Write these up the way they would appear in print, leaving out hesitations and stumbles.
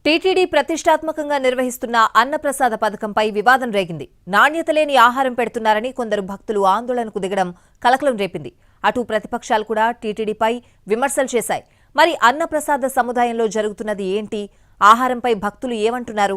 TTD ప్రతిష్టాత్మకంగా నిర్వహిస్తున్న అన్నప్రసాద పథకంపై వివాదం రేగింది. నాణ్యత లేని ఆహారం పెడుతున్నారని కొందరు భక్తులు ఆందోళనకు దిగడం కలకలం రేపింది. అటు ప్రతిపక్షాలు కూడా టీటీడీపై విమర్శలు చేశాయి. మరి అన్నప్రసాద సముదాయంలో జరుగుతున్నది ఏంటి? ఆహారంపై భక్తులు ఏమంటున్నారు?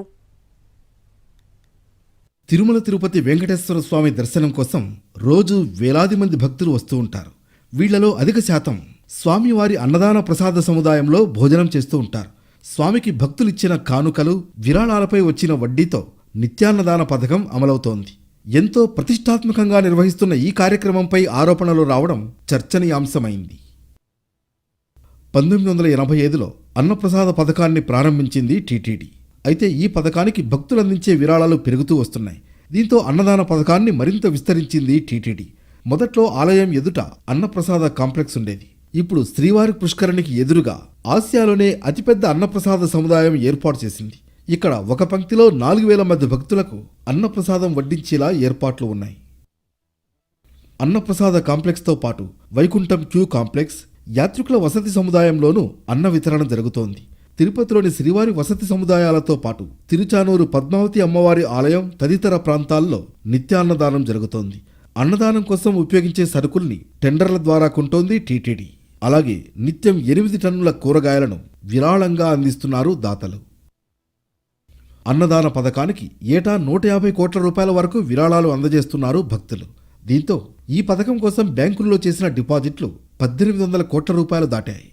తిరుమల తిరుపతి వెంకటేశ్వర స్వామి దర్శనం కోసం రోజు వేలాది మంది భక్తులు వస్తూ ఉంటారు. వీళ్లలో అధిక శాతం స్వామివారి అన్నదాన ప్రసాద సముదాయంలో భోజనం చేస్తూ ఉంటారు. స్వామికి భక్తులిచ్చిన కానుకలు, విరాళాలపై వచ్చిన వడ్డీతో నిత్యాన్నదాన పథకం అమలవుతోంది. ఎంతో ప్రతిష్టాత్మకంగా నిర్వహిస్తున్న ఈ కార్యక్రమంపై ఆరోపణలు రావడం చర్చనీయాంశమైంది. 1985లో అన్నప్రసాద పథకాన్ని ప్రారంభించింది టీటీడీ. అయితే ఈ పథకానికి భక్తులందించే విరాళాలు పెరుగుతూ వస్తున్నాయి. దీంతో అన్నదాన పథకాన్ని మరింత విస్తరించింది టీటీడీ. మొదట్లో ఆలయం ఎదుట అన్నప్రసాద కాంప్లెక్స్ ఉండేది. ఇప్పుడు శ్రీవారి పుష్కరిణికి ఎదురుగా ఆసియాలోనే అతిపెద్ద అన్నప్రసాద సముదాయం ఏర్పాటు చేసింది. ఇక్కడ ఒక పంక్తిలో 4000 మంది భక్తులకు అన్నప్రసాదం వడ్డించేలా ఏర్పాట్లు ఉన్నాయి. అన్నప్రసాద కాంప్లెక్స్తో పాటు వైకుంఠం క్యూ కాంప్లెక్స్, యాత్రికుల వసతి సముదాయంలోనూ అన్న వితరణ జరుగుతోంది. తిరుపతిలోని శ్రీవారి వసతి సముదాయాలతో పాటు తిరుచానూరు పద్మావతి అమ్మవారి ఆలయం తదితర ప్రాంతాల్లో నిత్యాన్నదానం జరుగుతోంది. అన్నదానం కోసం ఉపయోగించే సరుకుల్ని టెండర్ల ద్వారా కొంటోంది టీటీడీ. అలాగే నిత్యం 8 టన్నుల కూరగాయలను విరాళంగా అందిస్తున్నారు దాతలు. అన్నదాన పథకానికి ఏటా 150 కోట్ల రూపాయల వరకు విరాళాలు అందజేస్తున్నారు భక్తులు. దీంతో ఈ పథకం కోసం బ్యాంకుల్లో చేసిన డిపాజిట్లు 1800 కోట్ల రూపాయలు దాటాయి.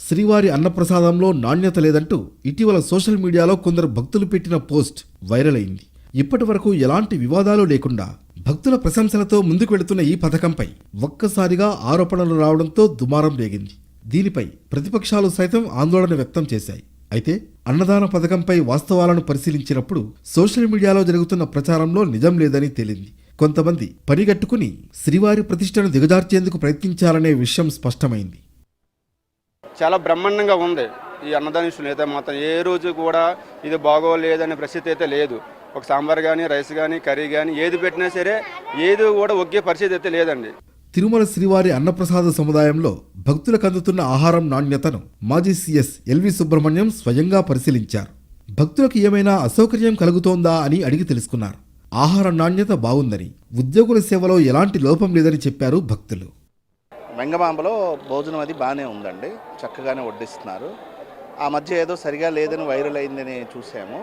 శ్రీవారి అన్నప్రసాదంలో నాణ్యత లేదంటూ ఇటీవల సోషల్ మీడియాలో కొందరు భక్తులు పెట్టిన పోస్ట్ వైరల్ అయింది. ఇప్పటి వరకు ఎలాంటి వివాదాలు లేకుండా భక్తుల ప్రశంసలతో ముందుకు వెళుతున్న ఈ పథకంపై ఒక్కసారిగా ఆరోపణలు రావడంతో దుమారం రేగింది. దీనిపై ప్రతిపక్షాలు సైతం ఆందోళన వ్యక్తం చేశాయి. అయితే అన్నదాన పథకంపై వాస్తవాలను పరిశీలించినప్పుడు సోషల్ మీడియాలో జరుగుతున్న ప్రచారంలో నిజం లేదని తేలింది. కొంతమంది పనిగట్టుకుని శ్రీవారి ప్రతిష్టను దిగజార్చేందుకు ప్రయత్నించాలనే విషయం స్పష్టమైంది. చాలా బ్రహ్మాండంగా ఉంది ఈ అన్నదాన విషయంలో. అయితే మాత్రం ఏ రోజు కూడా ఇది బాగోలేదనే పరిస్థితి అయితే లేదు. ఒక సాంబార్ కానీ, రైస్ కానీ, కర్రీ కానీ ఏది పెట్టినా సరే ఏది కూడా ఒకే పరిస్థితి అయితే లేదండి. తిరుమల శ్రీవారి అన్నప్రసాద సముదాయంలో భక్తులకు అందుతున్న ఆహారం నాణ్యతను మాజీ సీఎస్ ఎల్వి సుబ్రహ్మణ్యం స్వయంగా పరిశీలించారు. భక్తులకు ఏమైనా అసౌకర్యం కలుగుతోందా అని అడిగి తెలుసుకున్నారు. ఆహార నాణ్యత బాగుందని, ఉద్యోగుల సేవలో ఎలాంటి లోపం లేదని చెప్పారు భక్తులు. వెంగమాంబలో భోజనం అది బాగానే ఉందండి, చక్కగానే వడ్డిస్తున్నారు. ఆ మధ్య ఏదో సరిగా లేదని వైరల్ అయిందని చూసాము.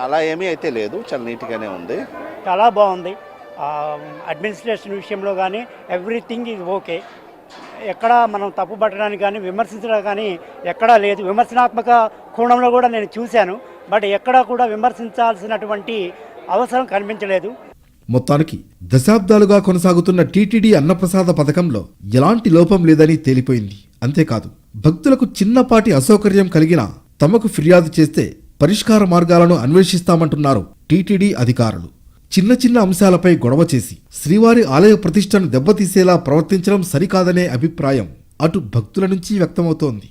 అలా ఏమీ అయితే లేదు, చాలా నీట్గానే ఉంది. చాలా బాగుంది. అడ్మినిస్ట్రేషన్ విషయంలో కానీ ఎవ్రీథింగ్ ఈజ్ ఓకే. ఎక్కడ మనం తప్పు పట్టడానికి కానీ విమర్శించడం కానీ ఎక్కడా లేదు. విమర్శనాత్మక కోణంలో కూడా నేను చూశాను, బట్ ఎక్కడా కూడా విమర్శించాల్సినటువంటి అవసరం కనిపించలేదు. మొత్తానికి దశాబ్దాలుగా కొనసాగుతున్న టీటీడీ అన్నప్రసాద పథకంలో ఎలాంటి లోపం లేదని తేలిపోయింది. అంతేకాదు, భక్తులకు చిన్నపాటి అసౌకర్యం కలిగినా తమకు ఫిర్యాదు చేస్తే పరిష్కార మార్గాలను అన్వేషిస్తామంటున్నారు టీటీడీ అధికారులు. చిన్న చిన్న అంశాలపై గొడవ చేసి శ్రీవారి ఆలయ ప్రతిష్టను దెబ్బతీసేలా ప్రవర్తించడం సరికాదనే అభిప్రాయం అటు భక్తుల నుంచి వ్యక్తమవుతోంది.